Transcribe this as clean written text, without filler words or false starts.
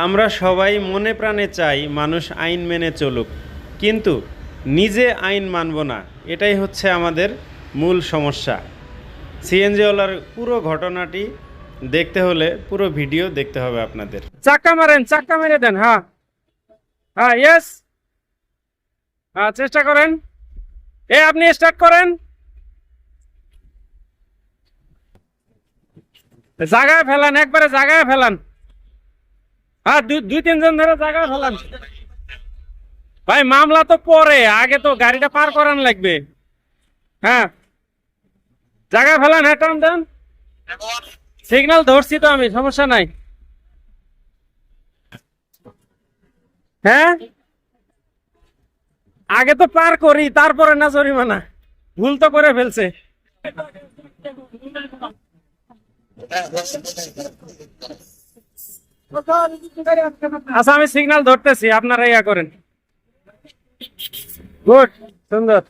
আমরা সবাই মনে প্রাণে চাই মানুষ আইন মেনে চলুক, কিন্তু নিজে আইন মানব না, এটাই হচ্ছে আমাদের মূল সমস্যা। সিএনজিওয়ালার পুরো ঘটনাটি দেখতে হলে পুরো ভিডিও দেখতে হবে আপনাদের। চাক্কা মারেন, চাক্কা মেরে দেন। হ্যাঁ হ্যাঁ, ইয়েস, হ্যাঁ চেষ্টা করেন। আপনি স্টার্ট করেন, জায়গায় ফেলান, একবারে জায়গায় ফেলান। হ্যাঁ, দুই তিনজন ধরে জায়গায় ফেলান। ভাই মামলা তো পরে, আগে তো গাড়িটা পার করান লাগবে। হ্যাঁ, জায়গায় ফেলান। হ্যাঁ, টান দেন। সিগন্যাল ধরছি তো আমি, সমস্যা নাই। হ্যাঁ, আগে তো পার করি, তারপরে না জরিমানা। ভুল তো করে ফেলছে। আচ্ছা, আমি সিগন্যাল ধরতেছি, আপনারা ইয়া করেন। গুড, সুন্দর।